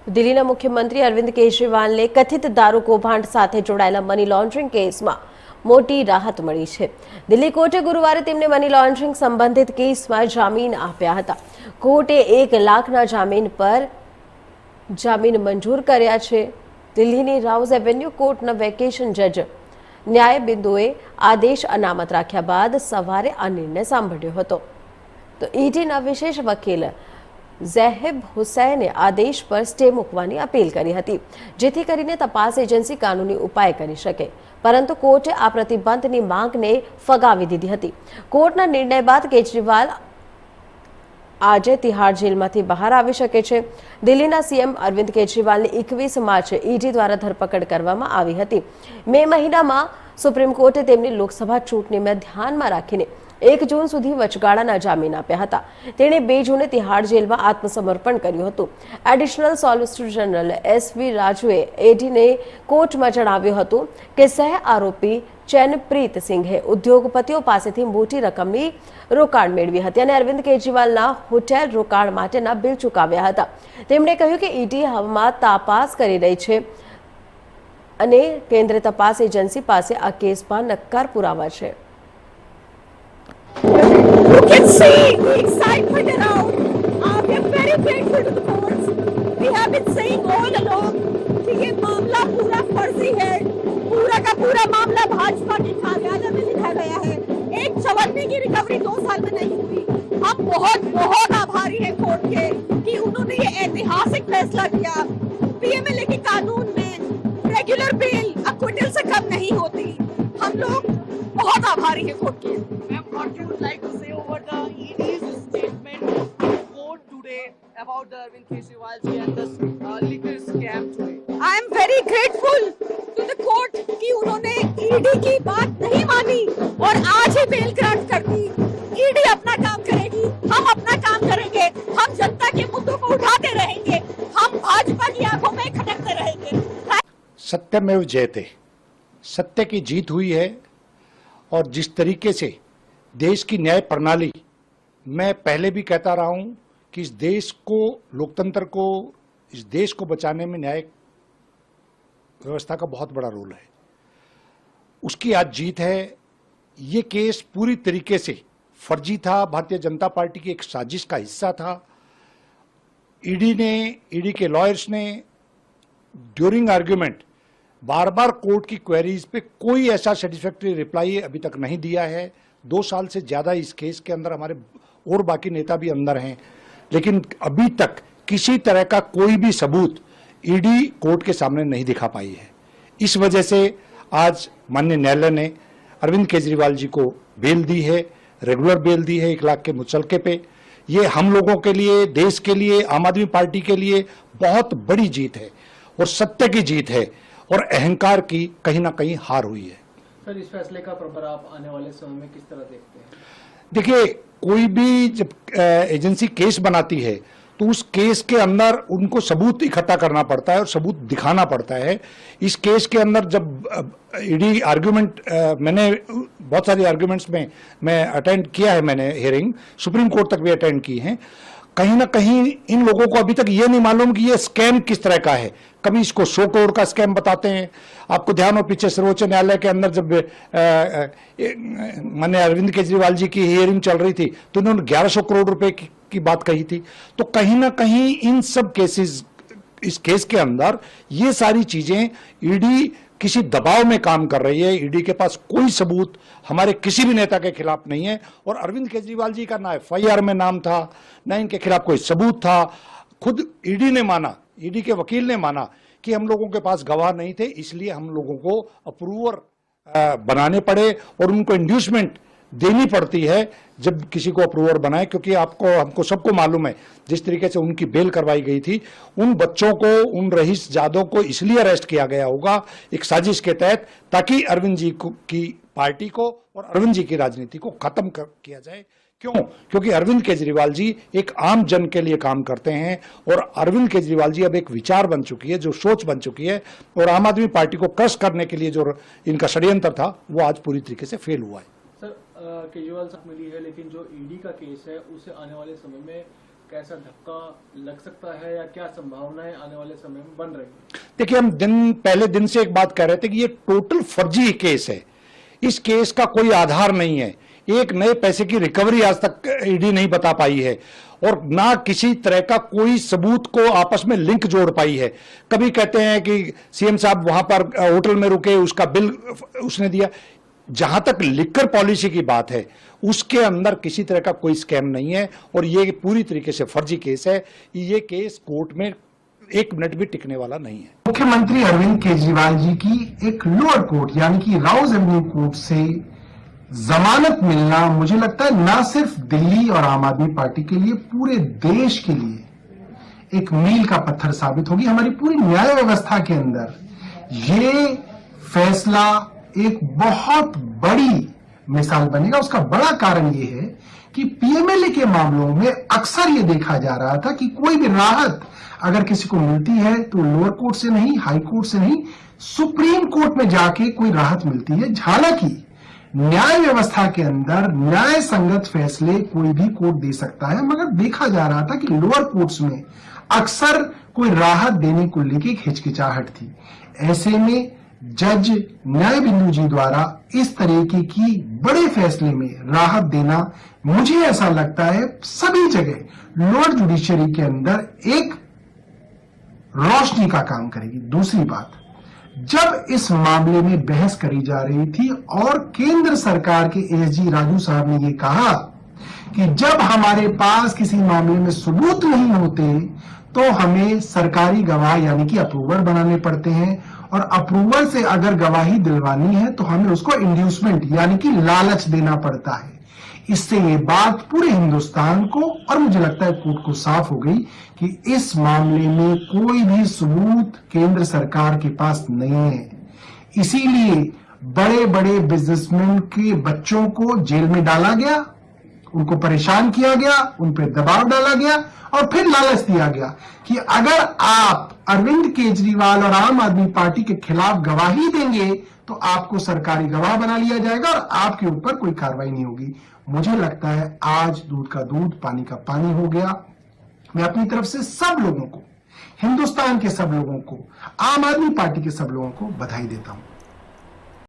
દિલ્હીના મુખ્યમંત્રી અરવિંદ કેજરીવાલને કથિત દારૂ કૌભાંડ સાથે જોડાયેલા મની લોન્ડરિંગ કેસમાં મોટી રાહત મળી છે। દિલ્હી કોર્ટે ગુરુવારે તેમને મની લોન્ડરિંગ સંબંધિત કેસમાં જામીન આપ્યા હતા। કોર્ટે 1 લાખના જામીન પર જામીન મંજૂર કર્યા છે। દિલ્હીની રાઉઝ એવેન્યુ કોર્ટના વેકેશન જજ ન્યાયબિંદુએ આદેશ અનામત રાખ્યા બાદ સવારે આ નિર્ણય સાંભળ્યો હતો। તો ઈડીના વિશેષ વકીલ ઝેહિબ હુસૈને આદેશ પર સ્ટે મૂકવાની અપીલ કરી હતી, જેથી કરીને તપાસ એજન્સી કાનૂની ઉપાય કરી શકે, પરંતુ કોર્ટે આ પ્રતિબંધની માંગને ફગાવી દીધી હતી। કોર્ટના નિર્ણય બાદ કેજરીવાલ આજે તિહાડ જેલમાંથી બહાર આવી શકે છે। દિલ્હીના સીએમ અરવિંદ કેજરીવાલની 21 માર્ચે ઈડી દ્વારા ધરપકડ કરવામાં આવી હતી। મે મહિનામાં સુપ્રીમ કોર્ટે તેમની લોકસભા ચૂંટણીને ધ્યાનમાં રાખીને 1 જૂન સુધી વચગાળાના જામીન આપ્યા હતા। તેણે 2 જૂને તિહાડ જેલમાં આત્મસમર્પણ કર્યું હતું। એડિશનલ સોલિસિટર જનરલ એસવી રાજુએ ઈડીને કોર્ટમાં જણાવ્યું હતું કે સહ આરોપી ચેનપ્રીત સિંઘે ઉદ્યોગપતિઓ પાસેથી મોટી રકમની રોકાણ મેળવી હતી અને અરવિંદ કેજરીવાલના હોટેલ રોકાણ માટેના બિલ ચૂકવ્યા હતા। તેમણે કહ્યું કે ઈડી હાલમાં તપાસ કરી રહી છે અને કેન્દ્રીય તપાસ એજન્સી પાસે આ કેસમાં નક્કર પુરાવા છે। You can see the excitement around. We are very grateful to the courts. We have been saying all along कि ये मामला पूरा फर्जी है। पूरा का पूरा मामला भाजपा के कार्यालय में लिखा गया है। एक चवन्नी की रिकवरी 2 साल में नहीं हुई। हम बहुत बहुत आभारी हैं कोर्ट के कि उन्होंने ये ऐतिहासिक फैसला किया। पीएमएलए के कानून में रेगुलर बेल अक्विटल से कम नहीं होती। हम लोग बहुत आभारी हैं कोर्ट के। What you would like to say over the ED's statement in court today about the Arvind Kejriwalji and this liquor scam today? I am very grateful to the court कि उन्होंने ईडी की बात नहीं मानी और आज ही bell grant कर दी। ED अपना काम करेगी, हम अपना काम करेंगे। हम जनता के मुद्दों को उठाते रहेंगे, हम भाजपा की आंखों में खटकते रहेंगे। सत्यमेव जयते, सत्य की जीत हुई है। और जिस तरीके से देश की न्याय प्रणाली, मैं पहले भी कहता रहा हूं कि इस देश को, लोकतंत्र को, इस देश को बचाने में न्याय व्यवस्था का बहुत बड़ा रोल है, उसकी आज जीत है। ये केस पूरी तरीके से फर्जी था, भारतीय जनता पार्टी की एक साजिश का हिस्सा था। ईडी के लॉयर्स ने ड्यूरिंग आर्ग्यूमेंट बार बार कोर्ट की क्वेरीज पे कोई ऐसा सेटिस्फैक्टरी रिप्लाई अभी तक नहीं दिया है। 2 साल से ज्यादा इस केस के अंदर हमारे और बाकी नेता भी अंदर हैं, लेकिन अभी तक किसी तरह का कोई भी सबूत ईडी कोर्ट के सामने नहीं दिखा पाई है। इस वजह से आज माननीय न्यायालय ने अरविंद केजरीवाल जी को बेल दी है, रेगुलर बेल दी है 1 लाख के मुचलके पे। ये हम लोगों के लिए, देश के लिए, आम आदमी पार्टी के लिए बहुत बड़ी जीत है और सत्य की जीत है और अहंकार की कहीं ना कहीं हार हुई है। सर, इस फैसले का प्रभाव आप आने वाले समय में किस तरह देखते हैं? देखिए, कोई भी जब एजेंसी केस बनाती है तो उस केस के अंदर उनको सबूत इकट्ठा करना पड़ता है और सबूत दिखाना पड़ता है। इस केस के अंदर जब ईडी आर्ग्यूमेंट, मैंने बहुत सारी आर्ग्यूमेंट्स में मैं अटेंड किया है, मैंने हियरिंग सुप्रीम कोर्ट तक भी अटेंड की है। कहीं ना कहीं इन लोगों को अभी तक ये नहीं मालूम कि ये स्कैम किस तरह का है। कभी इसको 100 करोड़ का स्कैम बताते हैं। आपको ध्यान हो, पीछे सर्वोच्च न्यायालय के अंदर जब माननीय अरविंद केजरीवाल जी की हियरिंग चल रही थी तो उन्होंने 1100 करोड़ रुपए की बात कही थी। तो कहीं ना कहीं इन सब केसेस, इस केस के अंदर ये सारी चीजें ईडी किसी दबाव में काम कर रही है। ईडी के पास कोई सबूत हमारे किसी भी नेता के खिलाफ नहीं है और अरविंद केजरीवाल जी का ना एफआईआर में नाम था, ना इनके खिलाफ कोई सबूत था। खुद ईडी ने माना, ईडी के वकील ने माना कि हम लोगों के पास गवाह नहीं थे, इसलिए हम लोगों को अप्रूवर बनाने पड़े और उनको इंड्यूसमेंट देनी पड़ती है जब किसी को अप्रूवर बनाए। क्योंकि हमको सबको मालूम है जिस तरीके से उनकी बेल करवाई गई थी, उन बच्चों को, उन रईस जादव को इसलिए अरेस्ट किया गया होगा एक साजिश के तहत, ताकि अरविंद जी की पार्टी को और अरविंद जी की राजनीति को खत्म किया जाए। क्यों? क्योंकि अरविंद केजरीवाल जी एक आम जन के लिए काम करते हैं और अरविंद केजरीवाल जी अब एक विचार बन चुकी है, जो सोच बन चुकी है, और आम आदमी पार्टी को क्रश करने के लिए जो इनका षड्यंत्र था वो आज पूरी तरीके से फेल हुआ है। सर, केजरीवाल साहब मिली है, लेकिन जो ईडी का केस है उसे आने वाले समय में कैसा धक्का लग सकता है या क्या संभावनाएं आने वाले समय में बन रही है? देखिए, हम पहले दिन से एक बात कह रहे थे कि ये टोटल फर्जी केस है। इस केस का कोई आधार नहीं है। एक नए पैसे की रिकवरी आज तक ईडी नहीं बता पाई है और ना किसी तरह का कोई सबूत को आपस में लिंक जोड़ पाई है। कभी कहते हैं कि सीएम साहब वहां पर होटल में रुके, उसका बिल उसने दिया। जहां तक लिकर पॉलिसी की बात है, उसके अंदर किसी तरह का कोई स्कैम नहीं है और ये पूरी तरीके से फर्जी केस है। ये केस कोर्ट में 1 मिनट भी टिकने वाला नहीं है। मुख्यमंत्री अरविंद केजरीवाल जी की एक लोअर कोर्ट यानी कि राउज एवेन्यू कोर्ट से जमानत मिलना मुझे लगता है ना सिर्फ दिल्ली और आम आदमी पार्टी के लिए, पूरे देश के लिए एक मील का पत्थर साबित होगी। हमारी पूरी न्याय व्यवस्था के अंदर ये फैसला एक बहुत बड़ी मिसाल बनेगा। उसका बड़ा कारण ये है कि पीएमएलए के मामलों में अक्सर ये देखा जा रहा था कि कोई भी राहत अगर किसी को मिलती है तो लोअर कोर्ट से नहीं, हाई कोर्ट से नहीं, सुप्रीम कोर्ट में जाके कोई राहत मिलती है। हालांकि न्याय व्यवस्था के अंदर न्याय संगत फैसले कोई भी कोर्ट दे सकता है, मगर देखा जा रहा था कि लोअर कोर्ट्स में अक्सर कोई राहत देने को लेकर एक हिचकिचाहट थी। ऐसे में जज न्याय बिंदु जी द्वारा इस तरीके की बड़े फैसले में राहत देना, मुझे ऐसा लगता है सभी जगह लोअर जुडिशरी के अंदर एक रोशनी का काम करेगी। दूसरी बात, जब इस मामले में बहस करी जा रही थी और केंद्र सरकार के एसजी राजू साहब ने यह कहा कि जब हमारे पास किसी मामले में सबूत नहीं होते तो हमें सरकारी गवाह यानी कि अप्रूवर बनाने पड़ते हैं और अप्रूवर से अगर गवाही दिलवानी है तो हमें उसको इंड्यूसमेंट यानी कि लालच देना पड़ता है। इससे ये बात पूरे हिंदुस्तान को और मुझे लगता है कोर्ट को साफ हो गई कि इस मामले में कोई भी सबूत केंद्र सरकार के पास नहीं है। इसीलिए बड़े बड़े बिजनेसमैन के बच्चों को जेल में डाला गया, उनको परेशान किया गया, उन पर दबाव डाला गया और फिर लालच दिया गया कि अगर आप अरविंद केजरीवाल और आम आदमी पार्टी के खिलाफ गवाही देंगे तो आपको सरकारी गवाह बना लिया जाएगा और आपके ऊपर कोई कार्रवाई नहीं होगी। मुझे लगता है आज दूध का दूध, पानी का पानी हो गया। मैं अपनी तरफ से सब लोगों को, हिंदुस्तान के सब लोगों को, आम आदमी पार्टी के सब लोगों को बधाई देता हूं।